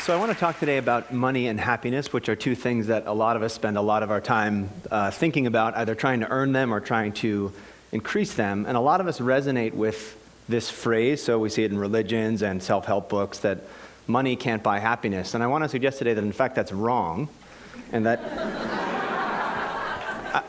So I want to talk today about money and happiness, which are two things that a lot of us spend a lot of our time thinking about, either trying to earn them or trying to increase them. And a lot of us resonate with this phrase, so we see it in religions and self-help books, that money can't buy happiness. And I want to suggest today that in fact that's wrong, and that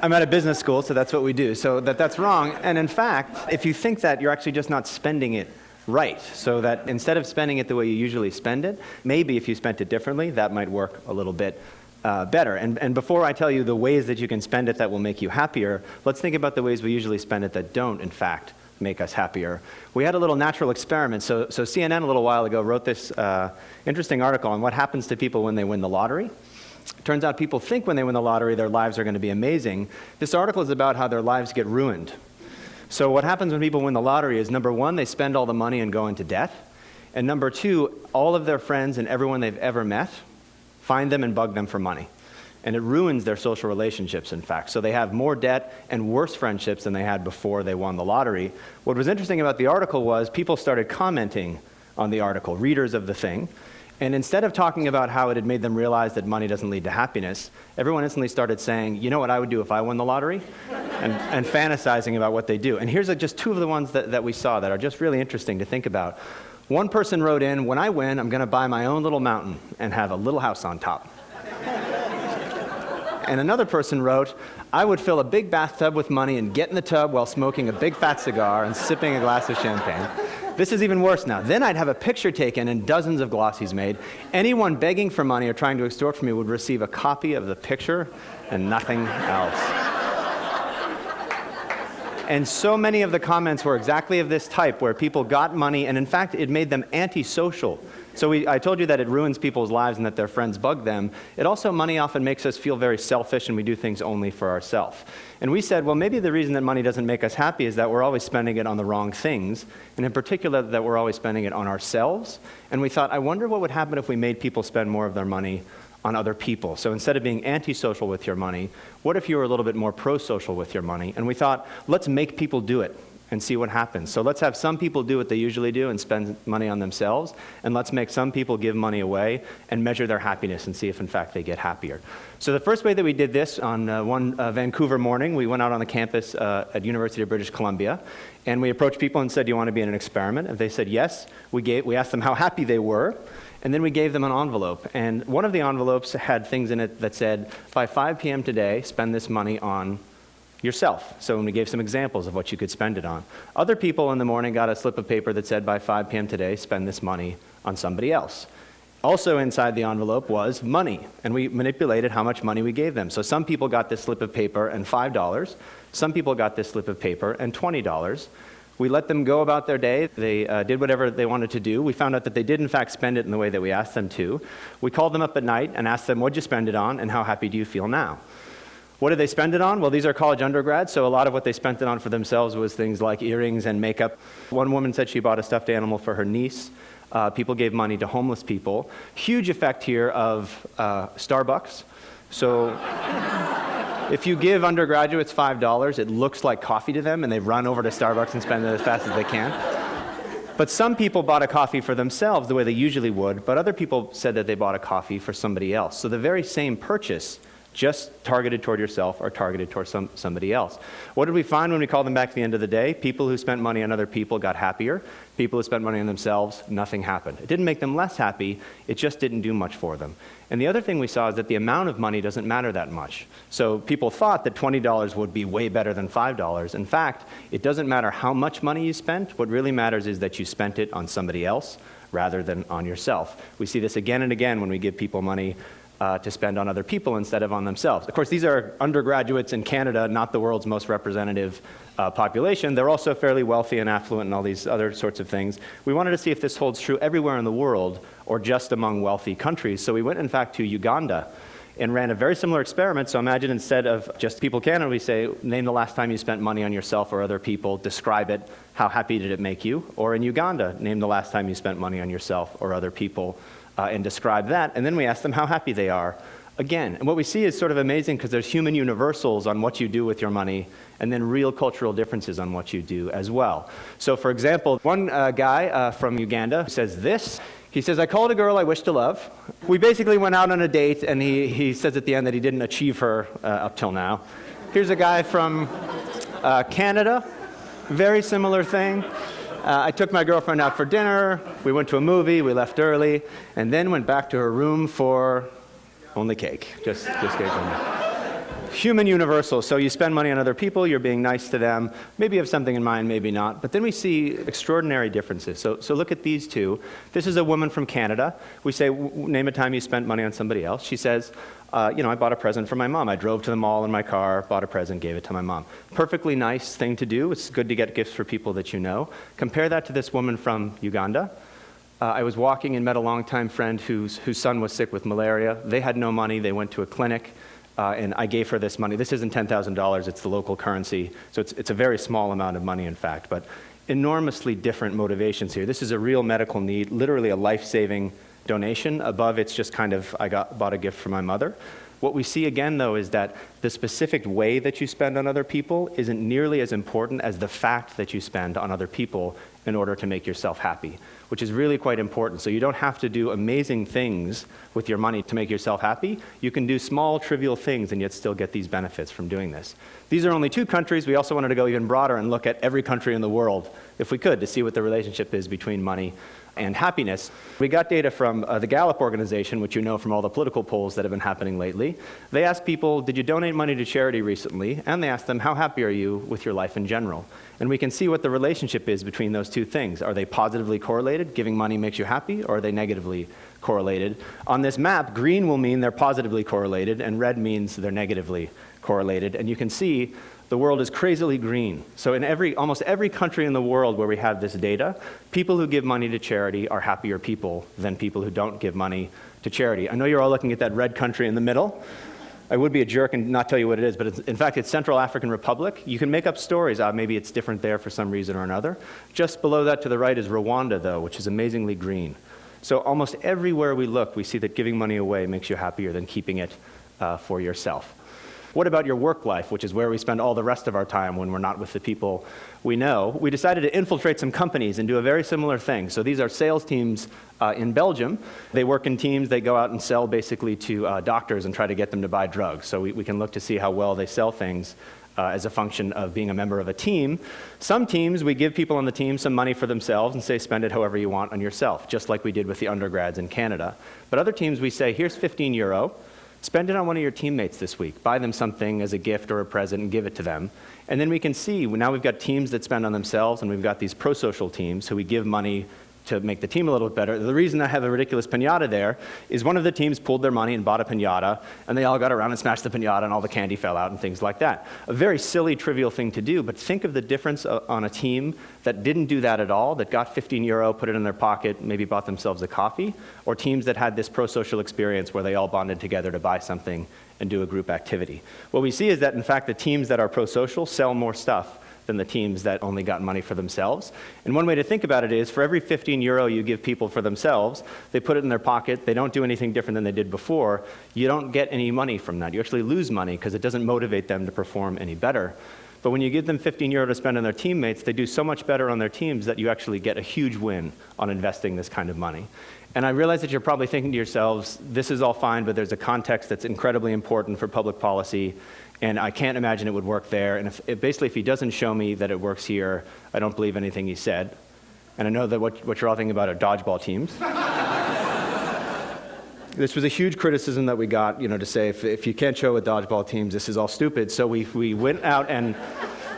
I'm at a business school, so that's what we do, so that's wrong. And in fact, if you think that, you're actually just not spending it right, so that instead of spending it the way you usually spend it, maybe if you spent it differently, that might work a little bit better. And before I tell you the ways that you can spend it that will make you happier, let's think about the ways we usually spend it that don't, in fact, make us happier. We had a little natural experiment. So CNN a little while ago wrote this interesting article on what happens to people when they win the lottery. Turns out people think when they win the lottery their lives are going to be amazing. This article is about how their lives get ruined. So what happens when people win the lottery is, number one, they spend all the money and go into debt. And number two, all of their friends and everyone they've ever met find them and bug them for money. And it ruins their social relationships, in fact. So they have more debt and worse friendships than they had before they won the lottery. What was interesting about the article was people started commenting on the article, readers of the thing. And instead of talking about how it had made them realize that money doesn't lead to happiness, everyone instantly started saying, you know what I would do if I won the lottery? And fantasizing about what they do. And here's just two of the ones that we saw that are just really interesting to think about. One person wrote in, when I win, I'm going to buy my own little mountain and have a little house on top. And another person wrote, I would fill a big bathtub with money and get in the tub while smoking a big fat cigar and sipping a glass of champagne. This is even worse now. Then I'd have a picture taken and dozens of glossies made. Anyone begging for money or trying to extort from me would receive a copy of the picture and nothing else. And so many of the comments were exactly of this type, where people got money, and in fact, it made them antisocial. So I told you that it ruins people's lives and that their friends bug them. It also, money often makes us feel very selfish, and we do things only for ourselves. And we said, well, maybe the reason that money doesn't make us happy is that we're always spending it on the wrong things, and in particular, that we're always spending it on ourselves. And we thought, I wonder what would happen if we made people spend more of their money on other people. So instead of being antisocial with your money, what if you were a little bit more pro-social with your money? And we thought, let's make people do it and see what happens. So let's have some people do what they usually do and spend money on themselves, and let's make some people give money away and measure their happiness and see if in fact they get happier. So the first way that we did this, on one Vancouver morning, we went out on the campus at University of British Columbia, and we approached people and said, do you want to be in an experiment? If they said yes, we asked them how happy they were, and then we gave them an envelope. And one of the envelopes had things in it that said, by 5 p.m. today, spend this money on yourself. So we gave some examples of what you could spend it on. Other people in the morning got a slip of paper that said, by 5 p.m. today, spend this money on somebody else. Also inside the envelope was money, and we manipulated how much money we gave them. So some people got this slip of paper and $5. Some people got this slip of paper and $20. We let them go about their day. They did whatever they wanted to do. We found out that they did in fact spend it in the way that we asked them to. We called them up at night and asked them, what'd you spend it on, and how happy do you feel now? What did they spend it on? Well, these are college undergrads, so a lot of what they spent it on for themselves was things like earrings and makeup. One woman said she bought a stuffed animal for her niece. People gave money to homeless people. Huge effect here of Starbucks. So if you give undergraduates $5, it looks like coffee to them, and they run over to Starbucks and spend it as fast as they can. But some people bought a coffee for themselves the way they usually would, but other people said that they bought a coffee for somebody else. So the very same purchase, just targeted toward yourself or targeted toward somebody else. What did we find when we called them back at the end of the day? People who spent money on other people got happier. People who spent money on themselves, nothing happened. It didn't make them less happy, it just didn't do much for them. And the other thing we saw is that the amount of money doesn't matter that much. So people thought that $20 would be way better than $5. In fact, it doesn't matter how much money you spent. What really matters is that you spent it on somebody else rather than on yourself. We see this again and again when we give people money to spend on other people instead of on themselves. Of course, these are undergraduates in Canada, not the world's most representative population. They're also fairly wealthy and affluent and all these other sorts of things. We wanted to see if this holds true everywhere in the world or just among wealthy countries. So we went, in fact, to Uganda and ran a very similar experiment. So imagine instead of just people Canada, we say, name the last time you spent money on yourself or other people, describe it, how happy did it make you? Or in Uganda, name the last time you spent money on yourself or other people, and describe that, and then we ask them how happy they are again. And what we see is sort of amazing because there's human universals on what you do with your money and then real cultural differences on what you do as well. So for example, one guy from Uganda says this. He says, I called a girl I wish to love. We basically went out on a date, and he says at the end that he didn't achieve her up till now. Here's a guy from Canada, very similar thing. I took my girlfriend out for dinner, we went to a movie, we left early, and then went back to her room for only cake, just cake only. Human universal, so you spend money on other people, you're being nice to them, maybe you have something in mind, maybe not, but then we see extraordinary differences. So look at these two. This is a woman from Canada. We say, name a time you spent money on somebody else. She says, I bought a present for my mom. I drove to the mall in my car, bought a present, gave it to my mom. Perfectly nice thing to do. It's good to get gifts for people that you know. Compare that to this woman from Uganda. I was walking and met a longtime friend whose son was sick with malaria. They had no money. They went to a clinic. And I gave her this money. This isn't $10,000, it's the local currency. So it's a very small amount of money, in fact, but enormously different motivations here. This is a real medical need, literally a life-saving donation. Above, it's just kind of, bought a gift for my mother. What we see again, though, is that the specific way that you spend on other people isn't nearly as important as the fact that you spend on other people in order to make yourself happy, which is really quite important. So you don't have to do amazing things with your money to make yourself happy. You can do small, trivial things and yet still get these benefits from doing this. These are only 2 countries. We also wanted to go even broader and look at every country in the world, if we could, to see what the relationship is between money and happiness. We got data from the Gallup organization, which you know from all the political polls that have been happening lately. They asked people, did you donate money to charity recently? And they asked them, how happy are you with your life in general? And we can see what the relationship is between those 2 things. Are they positively correlated? Giving money makes you happy, or are they negatively correlated? On this map, green will mean they're positively correlated, and red means they're negatively correlated. And you can see the world is crazily green. So in almost every country in the world where we have this data, people who give money to charity are happier people than people who don't give money to charity. I know you're all looking at that red country in the middle. I would be a jerk and not tell you what it is, but in fact, it's Central African Republic. You can make up stories. Maybe it's different there for some reason or another. Just below that to the right is Rwanda, though, which is amazingly green. So almost everywhere we look, we see that giving money away makes you happier than keeping it for yourself. What about your work life, which is where we spend all the rest of our time when we're not with the people we know? We decided to infiltrate some companies and do a very similar thing. So these are sales teams in Belgium. They work in teams. They go out and sell basically to doctors and try to get them to buy drugs. So we can look to see how well they sell things as a function of being a member of a team. Some teams, we give people on the team some money for themselves and say, spend it however you want on yourself, just like we did with the undergrads in Canada. But other teams, we say, here's €15. Spend it on one of your teammates this week. Buy them something as a gift or a present and give it to them. And then we can see, now we've got teams that spend on themselves, and we've got these pro-social teams who we give money to make the team a little bit better. The reason I have a ridiculous piñata there is one of the teams pulled their money and bought a piñata, and they all got around and smashed the piñata, and all the candy fell out and things like that. A very silly, trivial thing to do, but think of the difference on a team that didn't do that at all, that got €15, put it in their pocket, maybe bought themselves a coffee, or teams that had this pro-social experience where they all bonded together to buy something and do a group activity. What we see is that, in fact, the teams that are pro-social sell more stuff than the teams that only got money for themselves. And one way to think about it is, for every €15 you give people for themselves, they put it in their pocket, they don't do anything different than they did before, you don't get any money from that. You actually lose money because it doesn't motivate them to perform any better. But when you give them €15 to spend on their teammates, they do so much better on their teams that you actually get a huge win on investing this kind of money. And I realize that you're probably thinking to yourselves, this is all fine, but there's a context that's incredibly important for public policy, and I can't imagine it would work there. And basically, if he doesn't show me that it works here, I don't believe anything he said. And I know that what you're all thinking about are dodgeball teams. This was a huge criticism that we got, to say, if you can't show with dodgeball teams, this is all stupid. So we went out and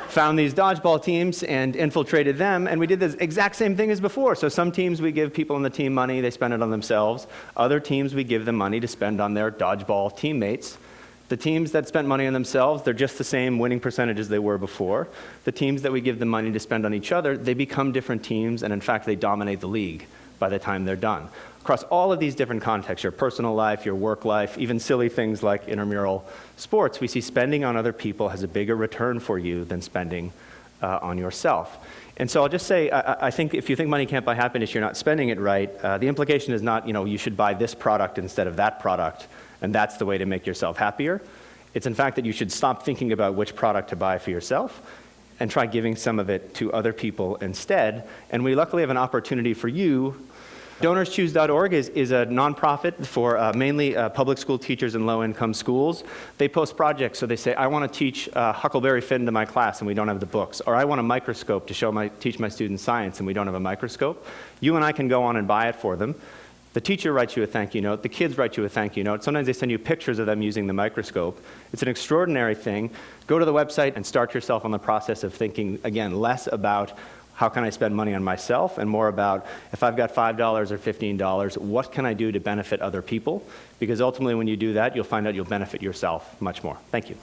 found these dodgeball teams and infiltrated them, and we did the exact same thing as before. So some teams we give people on the team money, they spend it on themselves. Other teams we give them money to spend on their dodgeball teammates. The teams that spent money on themselves, they're just the same winning percentage as they were before. The teams that we give them money to spend on each other, they become different teams, and in fact, they dominate the league by the time they're done. Across all of these different contexts, your personal life, your work life, even silly things like intramural sports, we see spending on other people has a bigger return for you than spending on yourself. And so I'll just say, I think if you think money can't buy happiness, you're not spending it right. The implication is not, you should buy this product instead of that product, and that's the way to make yourself happier. It's in fact that you should stop thinking about which product to buy for yourself and try giving some of it to other people instead. And we luckily have an opportunity for you DonorsChoose.org is a nonprofit for mainly public school teachers in low-income schools. They post projects, so they say, I want to teach Huckleberry Finn to my class and we don't have the books. Or I want a microscope to teach my students science and we don't have a microscope. You and I can go on and buy it for them. The teacher writes you a thank you note. The kids write you a thank you note. Sometimes they send you pictures of them using the microscope. It's an extraordinary thing. Go to the website and start yourself on the process of thinking, again, less about how can I spend money on myself and more about if I've got $5 or $15, what can I do to benefit other people? Because ultimately when you do that, you'll find out you'll benefit yourself much more. Thank you.